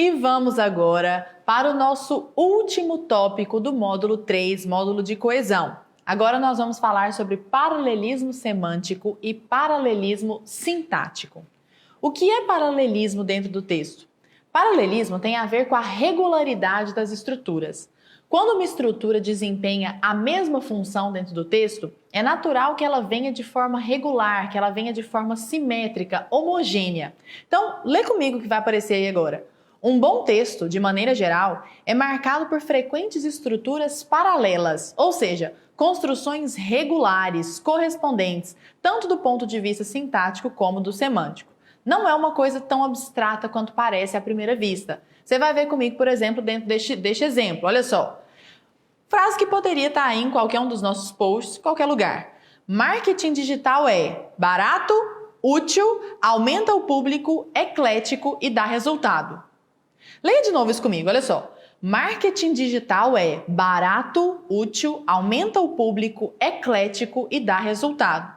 E vamos agora para o nosso último tópico do módulo 3, módulo de coesão. Agora nós vamos falar sobre paralelismo semântico e paralelismo sintático. O que é paralelismo dentro do texto? Paralelismo tem a ver com a regularidade das estruturas. Quando uma estrutura desempenha a mesma função dentro do texto, é natural que ela venha de forma regular, que ela venha de forma simétrica, homogênea. Então, lê comigo o que vai aparecer aí agora. Um bom texto, de maneira geral, é marcado por frequentes estruturas paralelas, ou seja, construções regulares, correspondentes, tanto do ponto de vista sintático como do semântico. Não é uma coisa tão abstrata quanto parece à primeira vista. Você vai ver comigo, por exemplo, dentro deste exemplo. Olha só. Frase que poderia estar aí em qualquer um dos nossos posts, em qualquer lugar. Marketing digital é barato, útil, aumenta o público, eclético e dá resultado. Leia de novo isso comigo, olha só. Marketing digital é barato, útil, aumenta o público, eclético e dá resultado.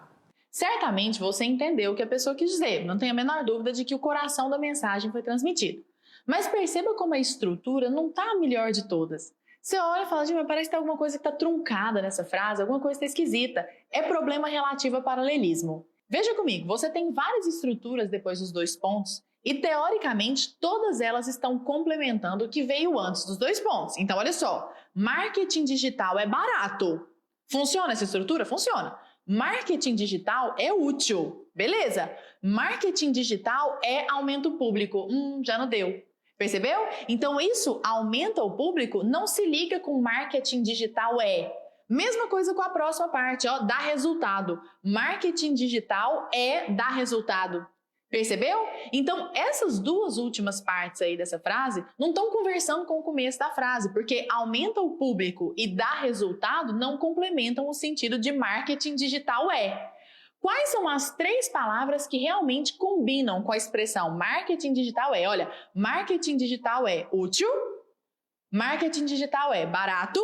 Certamente você entendeu o que a pessoa quis dizer, não tenho a menor dúvida de que o coração da mensagem foi transmitido. Mas perceba como a estrutura não está a melhor de todas. Você olha e fala, mas parece que tem alguma coisa que está truncada nessa frase, alguma coisa está esquisita. É problema relativo a paralelismo. Veja comigo, você tem várias estruturas depois dos dois pontos e, teoricamente, todas elas estão complementando o que veio antes dos dois pontos. Então, olha só, marketing digital é barato. Funciona essa estrutura? Funciona. Marketing digital é útil, beleza? Marketing digital é aumento público, já não deu. Percebeu? Então isso, aumenta o público, não se liga com marketing digital é. Mesma coisa com a próxima parte, ó, dá resultado. Marketing digital é dar resultado. Percebeu? Então, essas duas últimas partes aí dessa frase não estão conversando com o começo da frase, porque aumenta o público e dá resultado não complementam o sentido de marketing digital é. Quais são as três palavras que realmente combinam com a expressão marketing digital é? Olha, marketing digital é útil, marketing digital é barato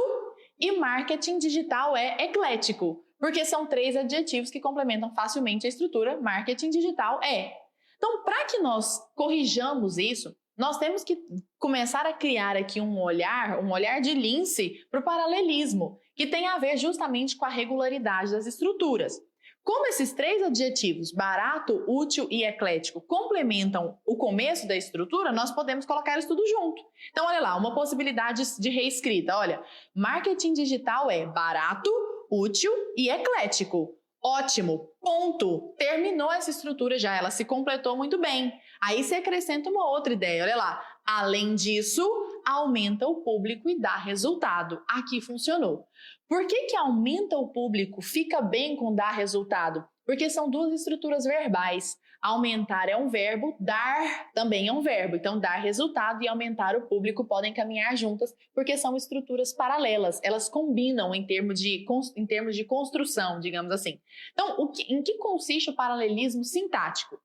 e marketing digital é eclético, porque são três adjetivos que complementam facilmente a estrutura marketing digital é. Então, para que nós corrijamos isso, nós temos que começar a criar aqui um olhar de lince para o paralelismo, que tem a ver justamente com a regularidade das estruturas. Como esses três adjetivos, barato, útil e eclético, complementam o começo da estrutura, nós podemos colocar isso tudo junto. Então, olha lá, uma possibilidade de reescrita. Olha, marketing digital é barato, útil e eclético. Ótimo, ponto. Terminou essa estrutura já, ela se completou muito bem. Aí você acrescenta uma outra ideia, olha lá. Além disso, aumenta o público e dá resultado. Aqui funcionou. Por que aumenta o público fica bem com dar resultado? Porque são duas estruturas verbais. Aumentar é um verbo, dar também é um verbo. Então, dar resultado e aumentar o público podem caminhar juntas porque são estruturas paralelas. Elas combinam em termos de construção, digamos assim. Então, em que consiste o paralelismo sintático?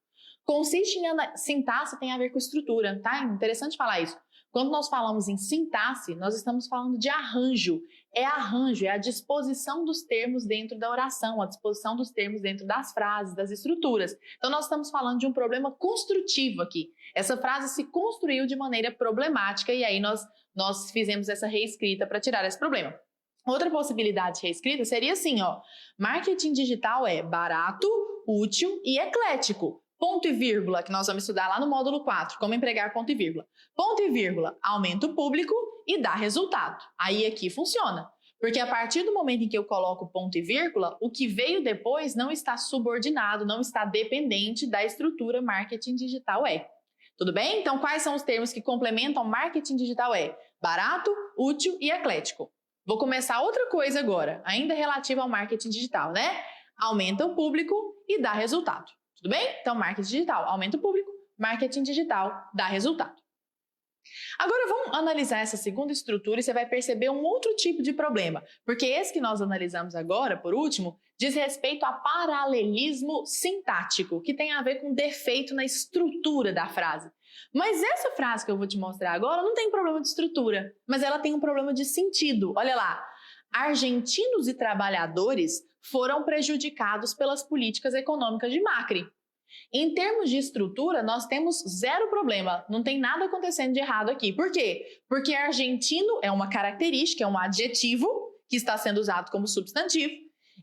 Consiste em sintaxe tem a ver com estrutura, tá? Interessante falar isso. Quando nós falamos em sintaxe, nós estamos falando de arranjo. É arranjo, é a disposição dos termos dentro da oração, a disposição dos termos dentro das frases, das estruturas. Então, nós estamos falando de um problema construtivo aqui. Essa frase se construiu de maneira problemática e aí nós fizemos essa reescrita para tirar esse problema. Outra possibilidade de reescrita seria assim, ó. Marketing digital é barato, útil e eclético. Ponto e vírgula, que nós vamos estudar lá no módulo 4, como empregar ponto e vírgula. Ponto e vírgula, aumenta o público e dá resultado. Aí aqui funciona. Porque a partir do momento em que eu coloco ponto e vírgula, o que veio depois não está subordinado, não está dependente da estrutura marketing digital é. Tudo bem? Então, quais são os termos que complementam marketing digital é? Barato, útil e eclético. Vou começar outra coisa agora, ainda relativa ao marketing digital, né? Aumenta o público e dá resultado. Tudo bem? Então, marketing digital, aumenta o público, marketing digital, dá resultado. Agora, vamos analisar essa segunda estrutura e você vai perceber um outro tipo de problema, porque esse que nós analisamos agora, por último, diz respeito a paralelismo sintático, que tem a ver com defeito na estrutura da frase. Mas essa frase que eu vou te mostrar agora não tem problema de estrutura, mas ela tem um problema de sentido. Olha lá, argentinos e trabalhadores foram prejudicados pelas políticas econômicas de Macri. Em termos de estrutura, nós temos zero problema, não tem nada acontecendo de errado aqui. Por quê? Porque argentino é uma característica, é um adjetivo que está sendo usado como substantivo,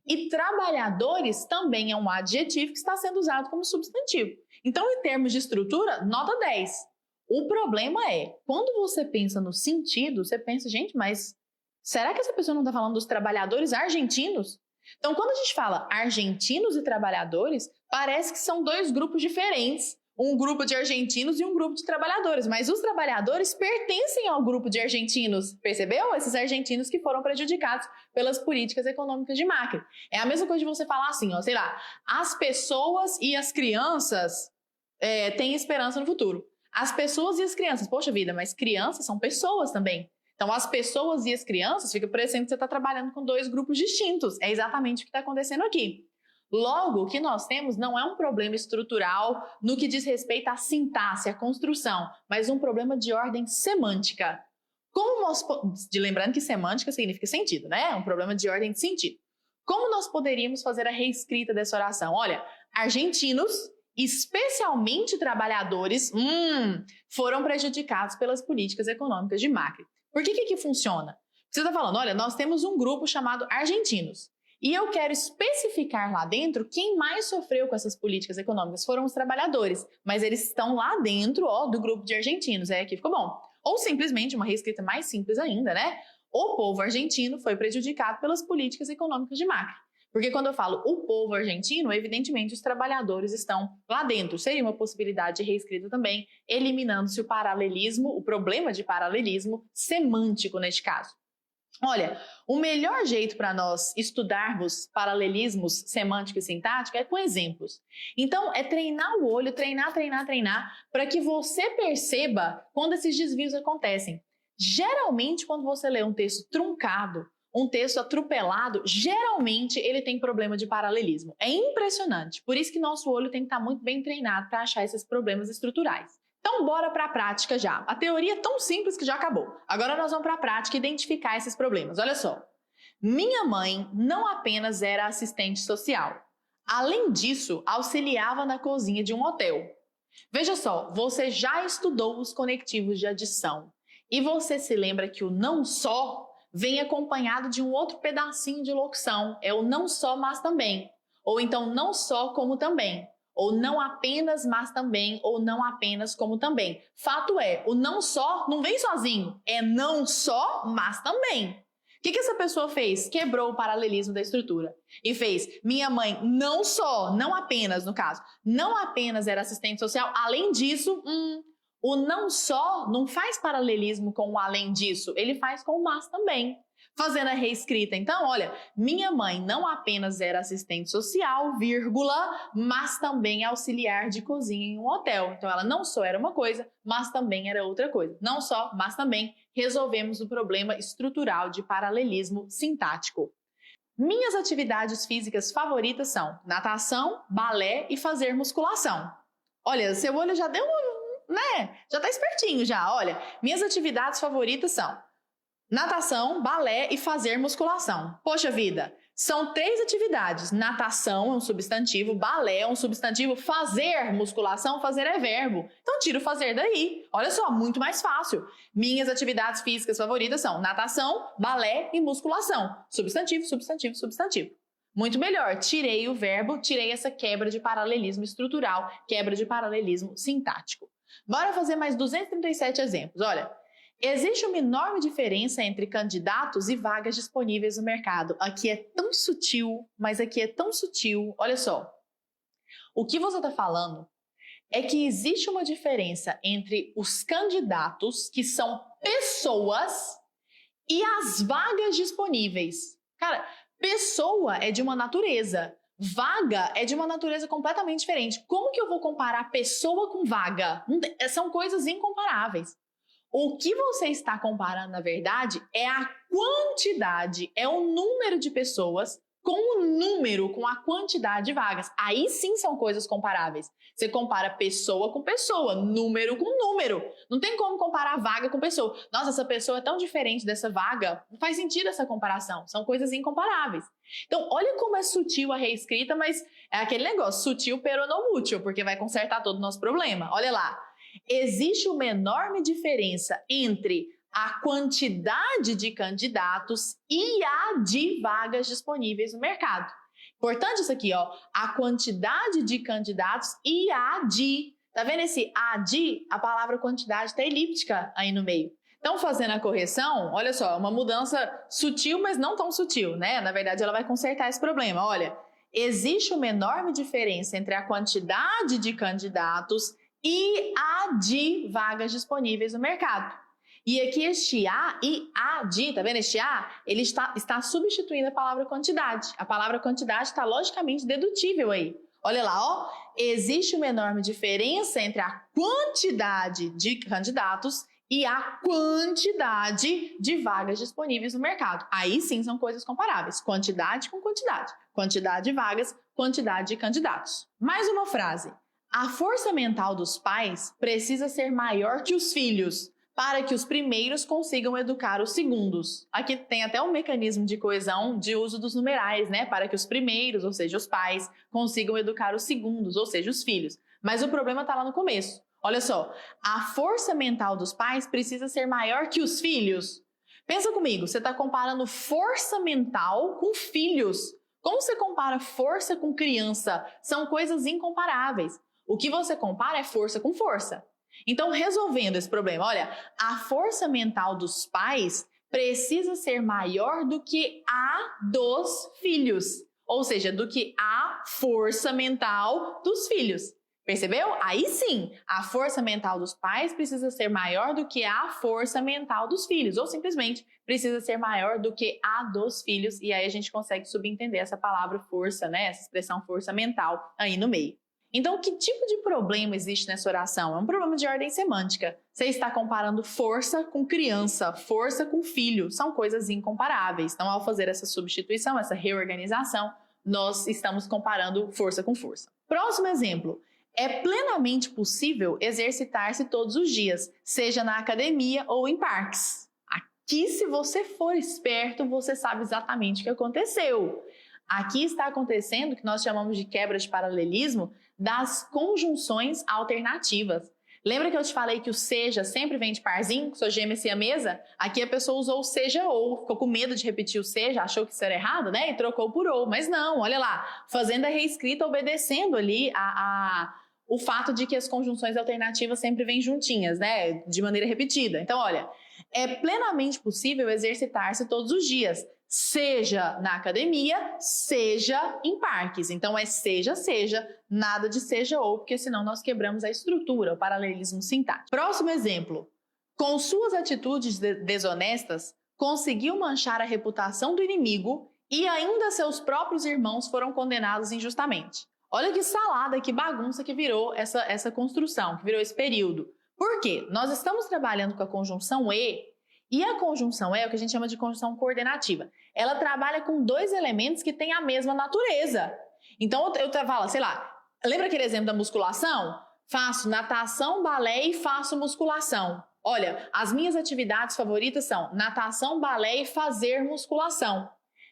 e trabalhadores também é um adjetivo que está sendo usado como substantivo. Então, em termos de estrutura, nota 10. O problema é, quando você pensa no sentido, você pensa, gente, mas será que essa pessoa não está falando dos trabalhadores argentinos? Então, quando a gente fala argentinos e trabalhadores, parece que são dois grupos diferentes. Um grupo de argentinos e um grupo de trabalhadores. Mas os trabalhadores pertencem ao grupo de argentinos. Percebeu? Esses argentinos que foram prejudicados pelas políticas econômicas de Macri. É a mesma coisa de você falar assim, ó, sei lá, as pessoas e as crianças têm esperança no futuro. As pessoas e as crianças. Poxa vida, mas crianças são pessoas também. Então, as pessoas e as crianças, fica parecendo que você está trabalhando com dois grupos distintos. É exatamente o que está acontecendo aqui. Logo, o que nós temos não é um problema estrutural no que diz respeito à sintaxe, à construção, mas um problema de ordem semântica. Lembrando que semântica significa sentido, né? É um problema de ordem de sentido. Como nós poderíamos fazer a reescrita dessa oração? Olha, argentinos, especialmente trabalhadores, foram prejudicados pelas políticas econômicas de Macri. Por que funciona? Você está falando, olha, nós temos um grupo chamado argentinos e eu quero especificar lá dentro quem mais sofreu com essas políticas econômicas foram os trabalhadores, mas eles estão lá dentro do grupo de argentinos, aqui ficou bom. Ou simplesmente uma reescrita mais simples ainda, né? O povo argentino foi prejudicado pelas políticas econômicas de Macri. Porque quando eu falo o povo argentino, evidentemente os trabalhadores estão lá dentro. Seria uma possibilidade de reescrita também, eliminando-se o paralelismo, o problema de paralelismo semântico neste caso. Olha, o melhor jeito para nós estudarmos paralelismos semântico e sintático é com exemplos. Então, é treinar o olho, treinar, para que você perceba quando esses desvios acontecem. Geralmente, quando você lê um texto truncado, um texto atropelado, geralmente ele tem problema de paralelismo. É impressionante. Por isso que nosso olho tem que estar muito bem treinado para achar esses problemas estruturais. Então, bora para a prática já. A teoria é tão simples que já acabou. Agora nós vamos para a prática identificar esses problemas. Olha só. Minha mãe não apenas era assistente social. Além disso, auxiliava na cozinha de um hotel. Veja só, você já estudou os conectivos de adição. E você se lembra que o não só vem acompanhado de um outro pedacinho de locução. É o não só, mas também. Ou então não só, como também. Ou não apenas, mas também. Ou não apenas, como também. Fato é, o não só não vem sozinho. É não só, mas também. O que essa pessoa fez? Quebrou o paralelismo da estrutura. E fez, minha mãe não só, não apenas no caso, não apenas era assistente social, além disso, o não só não faz paralelismo com o além disso, ele faz com o mas também. Fazendo a reescrita, então, olha, minha mãe não apenas era assistente social, vírgula, mas também auxiliar de cozinha em um hotel. Então, ela não só era uma coisa, mas também era outra coisa. Não só, mas também resolvemos o problema estrutural de paralelismo sintático. Minhas atividades físicas favoritas são natação, balé e fazer musculação. Olha, seu olho já deu já tá espertinho já. Olha, minhas atividades favoritas são natação, balé e fazer musculação. Poxa vida, são 3 atividades. Natação é um substantivo, balé é um substantivo, fazer musculação, fazer é verbo. Então tira o fazer daí. Olha só, muito mais fácil. Minhas atividades físicas favoritas são natação, balé e musculação. Substantivo, substantivo, substantivo. Muito melhor, tirei o verbo, tirei essa quebra de paralelismo estrutural, quebra de paralelismo sintático. Bora fazer mais 237 exemplos. Olha, existe uma enorme diferença entre candidatos e vagas disponíveis no mercado. Aqui é tão sutil, mas aqui é tão sutil. Olha só, o que você está falando é que existe uma diferença entre os candidatos, que são pessoas, e as vagas disponíveis. Cara, pessoa é de uma natureza. Vaga é de uma natureza completamente diferente. Como que eu vou comparar pessoa com vaga? São coisas incomparáveis. O que você está comparando, na verdade, é a quantidade, é o número de pessoas com o número, com a quantidade de vagas. Aí sim são coisas comparáveis. Você compara pessoa com pessoa, número com número. Não tem como comparar vaga com pessoa. Nossa, essa pessoa é tão diferente dessa vaga. Não faz sentido essa comparação. São coisas incomparáveis. Então, olha como é sutil a reescrita, mas é aquele negócio, sutil, pero não útil, porque vai consertar todo o nosso problema. Olha lá. Existe uma enorme diferença entre a quantidade de candidatos e a de vagas disponíveis no mercado. Importante isso aqui, ó. A quantidade de candidatos e a de. Tá vendo esse a de? A palavra quantidade está elíptica aí no meio. Então, fazendo a correção, olha só, uma mudança sutil, mas não tão sutil, né? Na verdade, ela vai consertar esse problema. Olha, existe uma enorme diferença entre a quantidade de candidatos e a de vagas disponíveis no mercado. E aqui este a e a de, tá vendo? Este a, ele está substituindo a palavra quantidade. A palavra quantidade está logicamente dedutível aí. Olha lá, ó. Existe uma enorme diferença entre a quantidade de candidatos e a quantidade de vagas disponíveis no mercado. Aí sim são coisas comparáveis. Quantidade com quantidade. Quantidade de vagas, quantidade de candidatos. Mais uma frase. A força mental dos pais precisa ser maior que os filhos, para que os primeiros consigam educar os segundos. Aqui tem até um mecanismo de coesão de uso dos numerais, né? Para que os primeiros, ou seja, os pais, consigam educar os segundos, ou seja, os filhos. Mas o problema está lá no começo. Olha só, a força mental dos pais precisa ser maior que os filhos. Pensa comigo, você está comparando força mental com filhos. Como você compara força com criança? São coisas incomparáveis. O que você compara é força com força. Então, resolvendo esse problema, olha, a força mental dos pais precisa ser maior do que a dos filhos, ou seja, do que a força mental dos filhos. Percebeu? Aí sim, a força mental dos pais precisa ser maior do que a força mental dos filhos, ou simplesmente precisa ser maior do que a dos filhos, e aí a gente consegue subentender essa palavra força, né? Essa expressão força mental aí no meio. Então, que tipo de problema existe nessa oração? É um problema de ordem semântica. Você está comparando força com criança, força com filho. São coisas incomparáveis. Então, ao fazer essa substituição, essa reorganização, nós estamos comparando força com força. Próximo exemplo. É plenamente possível exercitar-se todos os dias, seja na academia ou em parques. Aqui, se você for esperto, você sabe exatamente o que aconteceu. Aqui está acontecendo o que nós chamamos de quebra de paralelismo das conjunções alternativas. Lembra que eu te falei que o seja sempre vem de parzinho, que sou gêmea siamesa? Aqui a pessoa usou o seja ou, ficou com medo de repetir o seja, achou que isso era errado, né? E trocou por ou. Mas não, olha lá, fazendo a reescrita, obedecendo ali o fato de que as conjunções alternativas sempre vêm juntinhas, né? De maneira repetida. Então, olha, é plenamente possível exercitar-se todos os dias, seja na academia, seja em parques. Então é seja, seja, nada de seja ou, porque senão nós quebramos a estrutura, o paralelismo sintático. Próximo exemplo. Com suas atitudes desonestas, conseguiu manchar a reputação do inimigo e ainda seus próprios irmãos foram condenados injustamente. Olha que salada, que bagunça que virou essa construção, que virou esse período. Por quê? Nós estamos trabalhando com a conjunção e a conjunção é o que a gente chama de conjunção coordenativa. Ela trabalha com dois elementos que têm a mesma natureza. Então, eu falo, sei lá, lembra aquele exemplo da musculação? Faço natação, balé e faço musculação. Olha, as minhas atividades favoritas são natação, balé e fazer musculação.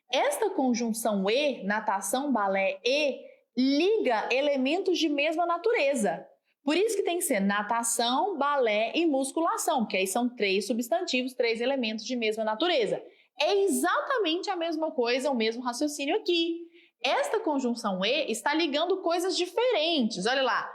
Esta conjunção e, natação, balé e, liga elementos de mesma natureza. Por isso que tem que ser natação, balé e musculação, porque aí são três substantivos, três elementos de mesma natureza. É exatamente a mesma coisa, o mesmo raciocínio aqui. Esta conjunção e está ligando coisas diferentes. Olha lá,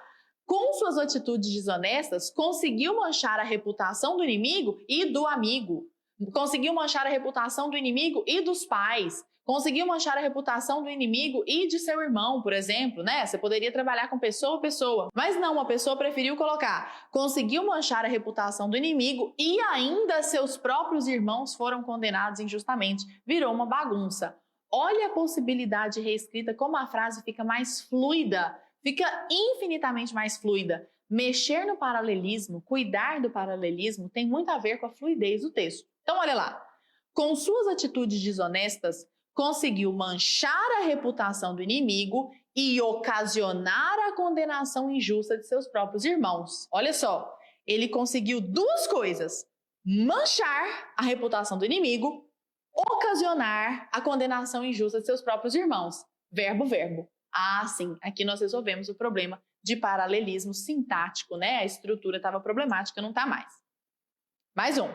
com suas atitudes desonestas, conseguiu manchar a reputação do inimigo e do amigo. Conseguiu manchar a reputação do inimigo e dos pais. Conseguiu manchar a reputação do inimigo e de seu irmão, por exemplo, né? Você poderia trabalhar com pessoa a pessoa. Mas não, a pessoa preferiu colocar conseguiu manchar a reputação do inimigo e ainda seus próprios irmãos foram condenados injustamente. Virou uma bagunça. Olha a possibilidade reescrita, como a frase fica mais fluida, fica infinitamente mais fluida. Mexer no paralelismo, cuidar do paralelismo, tem muito a ver com a fluidez do texto. Então, olha lá. Com suas atitudes desonestas, conseguiu manchar a reputação do inimigo e ocasionar a condenação injusta de seus próprios irmãos. Olha só, ele conseguiu duas coisas: manchar a reputação do inimigo, ocasionar a condenação injusta de seus próprios irmãos. Verbo, verbo. Ah, sim, aqui nós resolvemos o problema de paralelismo sintático, né? A estrutura estava problemática, não está mais. Mais um.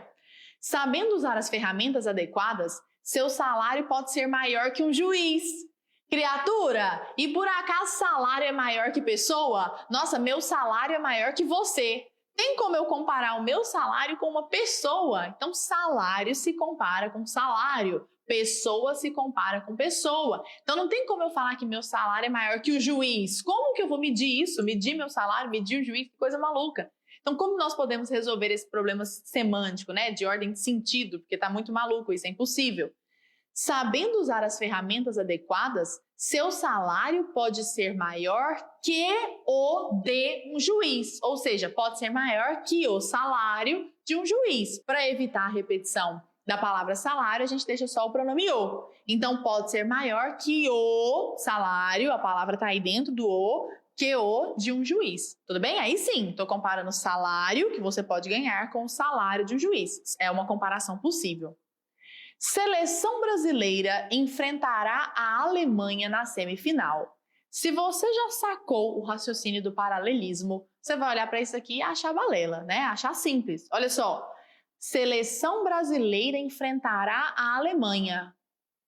Sabendo usar as ferramentas adequadas, seu salário pode ser maior que um juiz. Criatura, e por acaso salário é maior que pessoa? Nossa, meu salário é maior que você. Tem como eu comparar o meu salário com uma pessoa? Então, salário se compara com salário. Pessoa se compara com pessoa. Então, não tem como eu falar que meu salário é maior que o juiz. Como que eu vou medir isso? Medir meu salário, medir o juiz? Que coisa maluca. Então, como nós podemos resolver esse problema semântico, né? De ordem de sentido, porque está muito maluco, isso é impossível. Sabendo usar as ferramentas adequadas, seu salário pode ser maior que o de um juiz, ou seja, pode ser maior que o salário de um juiz. Para evitar a repetição da palavra salário, a gente deixa só o pronome o. Então, pode ser maior que o salário, a palavra está aí dentro do o, que o de um juiz. Tudo bem? Aí sim, estou comparando o salário que você pode ganhar com o salário de um juiz. É uma comparação possível. Seleção brasileira enfrentará a Alemanha na semifinal. Se você já sacou o raciocínio do paralelismo, você vai olhar para isso aqui e achar balela, né? Achar simples. Olha só. Seleção brasileira enfrentará a Alemanha.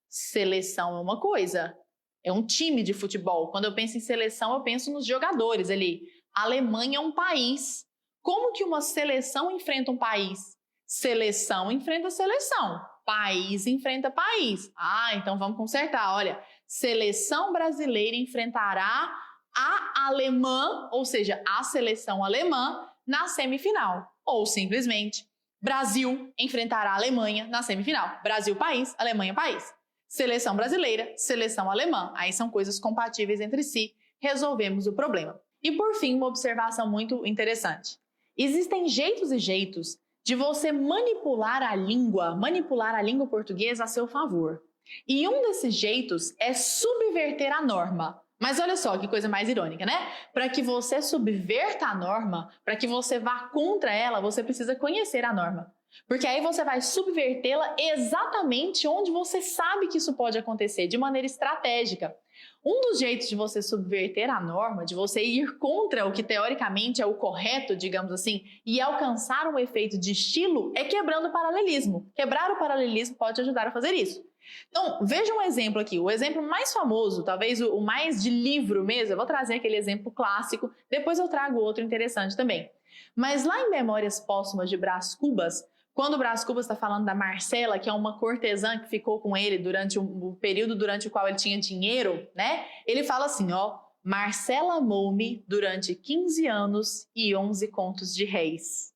Seleção é uma coisa. É um time de futebol. Quando eu penso em seleção, eu penso nos jogadores ali. A Alemanha é um país. Como que uma seleção enfrenta um país? Seleção enfrenta seleção. País enfrenta país. Ah, então vamos consertar. Olha, seleção brasileira enfrentará a alemã, ou seja, a seleção alemã, na semifinal. Ou simplesmente, Brasil enfrentará a Alemanha na semifinal. Brasil, país, Alemanha, país. Seleção brasileira, seleção alemã. Aí são coisas compatíveis entre si. Resolvemos o problema. E por fim, uma observação muito interessante. Existem jeitos e jeitos de você manipular a língua portuguesa a seu favor. E um desses jeitos é subverter a norma. Mas olha só que coisa mais irônica, né? Para que você subverta a norma, para que você vá contra ela, você precisa conhecer a norma. Porque aí você vai subvertê-la exatamente onde você sabe que isso pode acontecer, de maneira estratégica. Um dos jeitos de você subverter a norma, de você ir contra o que teoricamente é o correto, digamos assim, e alcançar um efeito de estilo, é quebrando o paralelismo. Quebrar o paralelismo pode ajudar a fazer isso. Então, veja um exemplo aqui. O exemplo mais famoso, talvez o mais de livro mesmo, eu vou trazer aquele exemplo clássico, depois eu trago outro interessante também. Mas lá em Memórias Póstumas de Brás Cubas, quando o Brás Cubas está falando da Marcela, que é uma cortesã que ficou com ele durante o período durante o qual ele tinha dinheiro, né? Ele fala assim, ó, Marcela amou-me durante 15 anos e 11 contos de réis.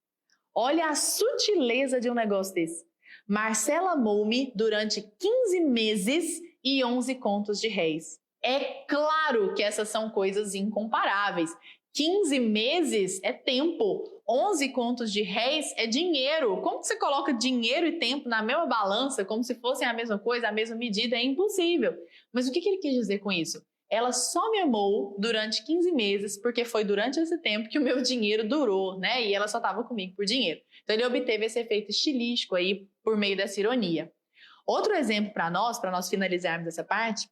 Olha a sutileza de um negócio desse. Marcela amou-me durante 15 meses e 11 contos de réis. É claro que essas são coisas incomparáveis. 15 meses é tempo, 11 contos de réis é dinheiro. Como que você coloca dinheiro e tempo na mesma balança, como se fossem a mesma coisa, a mesma medida? É impossível. Mas o que ele quis dizer com isso? Ela só me amou durante 15 meses, porque foi durante esse tempo que o meu dinheiro durou, né? E ela só estava comigo por dinheiro. Então ele obteve esse efeito estilístico aí por meio dessa ironia. Outro exemplo para nós finalizarmos essa parte,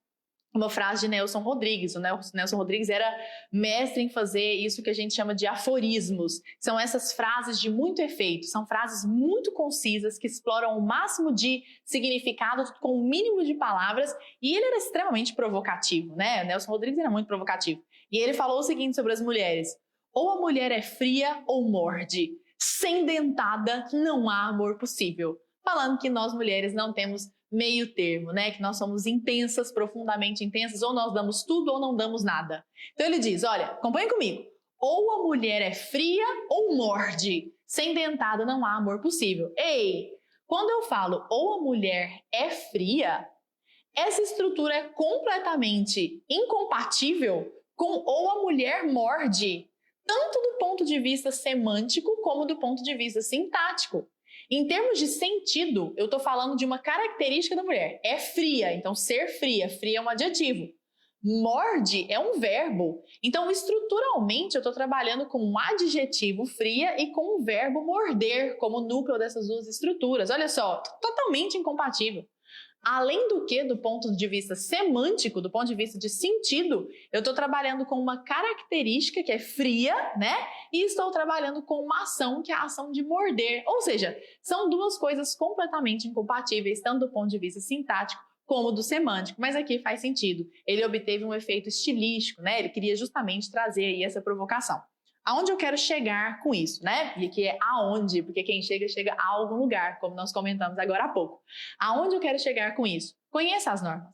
uma frase de Nelson Rodrigues. O Nelson Rodrigues era mestre em fazer isso que a gente chama de aforismos. São essas frases de muito efeito, são frases muito concisas que exploram o máximo de significado com o mínimo de palavras, e ele era extremamente provocativo, né? O Nelson Rodrigues era muito provocativo. E ele falou o seguinte sobre as mulheres: ou a mulher é fria ou morde. Sem dentada não há amor possível. Falando que nós mulheres não temos meio termo, né? Que nós somos intensas, profundamente intensas, ou nós damos tudo ou não damos nada. Então ele diz, olha, acompanha comigo. Ou a mulher é fria ou morde. Sem dentada não há amor possível. Ei, quando eu falo ou a mulher é fria, essa estrutura é completamente incompatível com ou a mulher morde, tanto do ponto de vista semântico como do ponto de vista sintático. Em termos de sentido, eu estou falando de uma característica da mulher. É fria, então ser fria. Fria é um adjetivo. Morde é um verbo. Então, estruturalmente, eu estou trabalhando com um adjetivo fria e com o verbo morder como núcleo dessas duas estruturas. Olha só, totalmente incompatível. Além do que, do ponto de vista semântico, do ponto de vista de sentido, eu estou trabalhando com uma característica que é fria, né? E estou trabalhando com uma ação que é a ação de morder. Ou seja, são duas coisas completamente incompatíveis, tanto do ponto de vista sintático como do semântico. Mas aqui faz sentido. Ele obteve um efeito estilístico, né? Ele queria justamente trazer aí essa provocação. Aonde eu quero chegar com isso, né? E aqui é aonde, porque quem chega, chega a algum lugar, como nós comentamos agora há pouco. Aonde eu quero chegar com isso? Conheça as normas.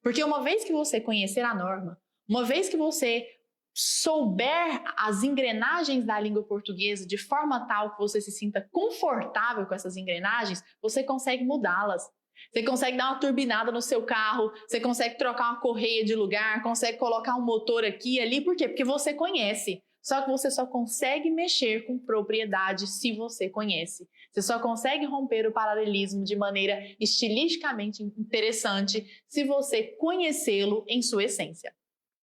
Porque uma vez que você conhecer a norma, uma vez que você souber as engrenagens da língua portuguesa de forma tal que você se sinta confortável com essas engrenagens, você consegue mudá-las. Você consegue dar uma turbinada no seu carro, você consegue trocar uma correia de lugar, consegue colocar um motor aqui e ali. Por quê? Porque você conhece. Só que você só consegue mexer com propriedade se você conhece. Você só consegue romper o paralelismo de maneira estilisticamente interessante se você conhecê-lo em sua essência.